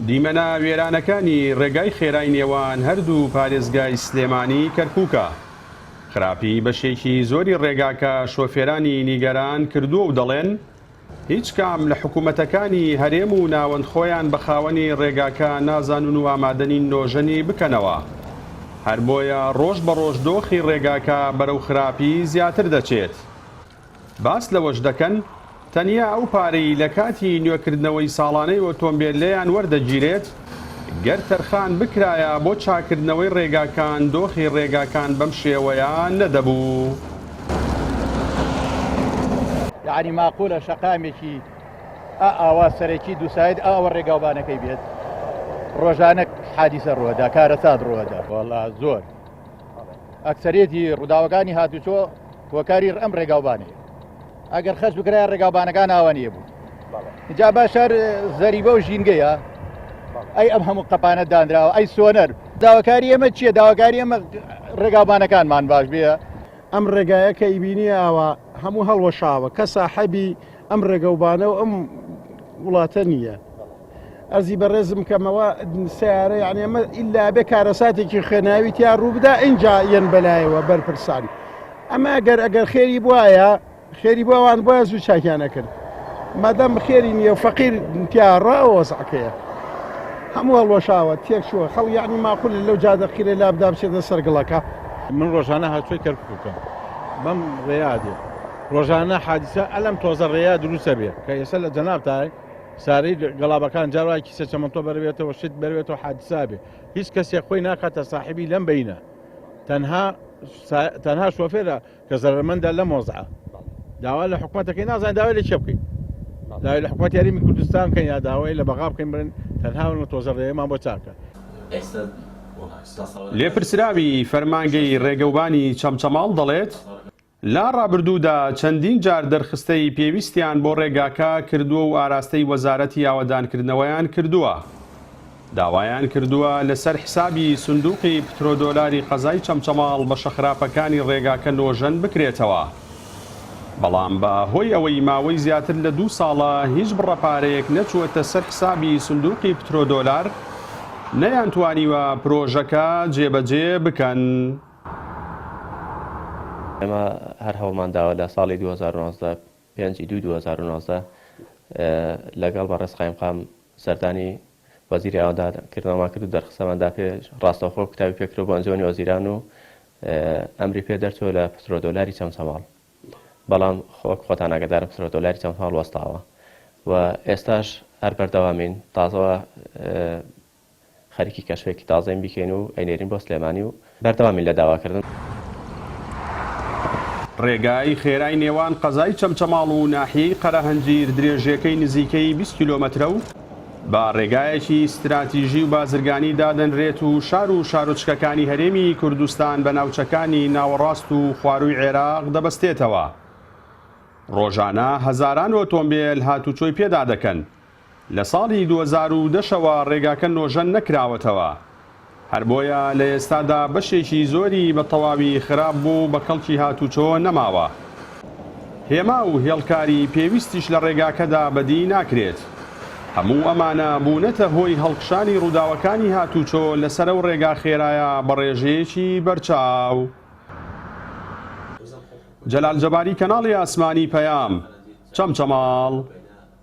دیمەنە وێرانەکانی ڕێگای خێرای نێوان هەردوو پارێزگای سلێمانی کەرکووکە. خراپی بەشێکی زۆری ڕێگاکە شۆفێرانی نیگەران کردووە و دەڵێن هیچ کام لە حکوومەتەکانی هەرێم و ناوەند خۆیان بە خاوەنی ڕێگاکە نازانون و ئامادەنی نۆژەنی بکەنەوە. هەر بۆیە ڕۆژ بە ڕۆژ دۆخی ڕێگاکە بەرەو خراپی زیاتر دەچێت. باس لەوەش دەکەن تەنیا ئەو پارەی لە کاتی نوێکردنەوەی ساڵانەی ئۆتۆمبیلەیان وەردەگیرێت گەر تەرخان بکرایە بۆ چاکردنەوەی ڕێگاکان دۆخی ڕێگاکان بەم شێوەیان نەدەبوو. یعنی ماقولە شەقامێکی ئاوا سەرەکی دووساید ئاوە ڕێگاوبانەکەی بێت ڕۆژانە حادیسە ڕوەدا کارە ساد ڕوەدا وەڵا زۆر ئەکسەرێتی ڕووداوەکانی هاتوچۆ هۆکاری ئەم ڕێگاوبانەیە ئەگەر خەش بکرای ڕێگاوبانەکان ئاوانیە بوو جا باشار زەریبە و ژینگەیە ئەی ئەم هەموو قەپانە دانراوە ئەی سۆنەر داواکاری ئێمە چییە؟ داواکاری ئەمە ڕێگاوبانەکانمان باش بێ. ئەم ڕێگایە کە ئیبینی ئاوە هەموو هەڵوەشاوە کە ساحەبی ئەم ڕێگەوبانە و ئەم وڵاتە نییە. ئەرزی بەڕێزم کەمەوە سیارە یعنی ئەمە ئیلا بێ کارەساتێکی خوێناوی تیا ڕووبدا ئینجا یەن بەلایەوە بەرپرسان. ئەمە ئەگەر خێری بواە خێری بۆوان بۆە زوو چاکیانە کرد مادەم خێری نییە و فەقیر تیاڕەوە وەزعکەیە هەموو هەڵوەشاوە تێک شووە خەڵ یعنی ماقول لەو جادەقیرە لابدا بچێتە سەرگڵەکە. من ڕۆژانە هاتووی کەرکووکە بەم ڕێیادێ ڕۆژانە حادیسە ئەلەم تۆزە ڕێیا دروستە بێ کە ئێستا لە جەنابتای سارەی گەڵابەکان جاڕای کیسە چەمەندۆ بەروێتەوە شت بەروێتەوە حادیسا بێ هیچ کەسێک خۆی ناکاتە ساحبی لەم بینە تەنها شۆفێرە کە زەرمەندە لە مۆزعە داوا لە حکوومەتەکەی نازان داوای لە چێ بکەین داوای لە حکوومەت یاریمی کوردستان بکەین یا داوای لە بەغا بکەین برن تەنها تۆزە ڕێیەمان بۆ چاکە. لێپرسراوی فەرمانگەی ڕێگەوبانی چەمچەماڵ دەڵێت لا ڕابردوودا چەندین جار دەرخستەی پێویستیان بۆ ڕێگاکە کردووە و ئاراستەی وەزارەتی ئاوەدانکردنەوەیان کردووە. داوایان کردووە لەسەر حسابی سندوقی پترۆدۆلاری قەزای چەمچەماڵ بە شەخراپەکانی ڕێگاکە نۆژەن بکرێتەوە. بەڵام بە هۆی ئەوەی ماوەی زیاتر لە 2 ساڵە هیچ بڕەپارەیەک نەچووەتە سەر حسابی سندوقی پترۆدۆلار نەیان توانیوە پرۆژەکە جێبەجێ بکەن. ئێمە هەر هەوڵمان داوە لە ساڵی 2019 5/2/2019 لەگەڵ بە ڕێسقایم خام سەردانی وەزیری ئاوادانکردنەوەمان کرد و دەرخستەماندا پێ ڕاستەوخۆ کتابی پێکرۆ بۆ ئەنجومی وەزیران و ئەمری پێ دەرچووە لە پترۆدۆلاری چەمچەماڵ بەڵام خۆتان ئاگادارم پترۆدۆلاری چەمچەماڵ وەستاوە و ئێستاش هەر بەردەوامین تازەوە خەریکی کەشفێکی تازەین بیکەین و ئەینێرین بۆ سلێمانی و بەردەوامین لە داواکردن. ڕێگای خێرای نێوان قەزای چەمچەماڵ و ناحیەی قەرەهەنجیر درێژیەکەی نزیکەی 20 کیلۆمەترە و با ڕێگایەکی استراتیژی و بازرگانی دادەنرێت و شار و شارۆچکەکانی هەرێمی کوردستان بە ناوچەکانی ناوەڕاست و خوارووی عێراق دەبەستێتەوە. ڕۆژانە هەزاران ئۆتۆمبیل هاتوچۆی پێدا دەکەن. لە ساڵی 2010ەوە ڕێگاکە نۆژەن نەکراوەتەوە. هەر بۆیە لە ئێستادا بەشێکی زۆری بە تەواوی خراپ بوو بە کەڵکی هاتوچۆ نەماوە. هێما و هێڵکاری پێویستیش لە ڕێگاکەدا بەدی ناکرێت. هەموو ئەمانە بوونەتە هۆی هەڵکشانی ڕووداوەکانی هاتوچۆ لەسەر ئەو ڕێگا خێرایە بە ڕێژەیەکی بەرچاو. جەلال جەباری کەناڵی ئاسمانی پەیام چەمچەماڵ.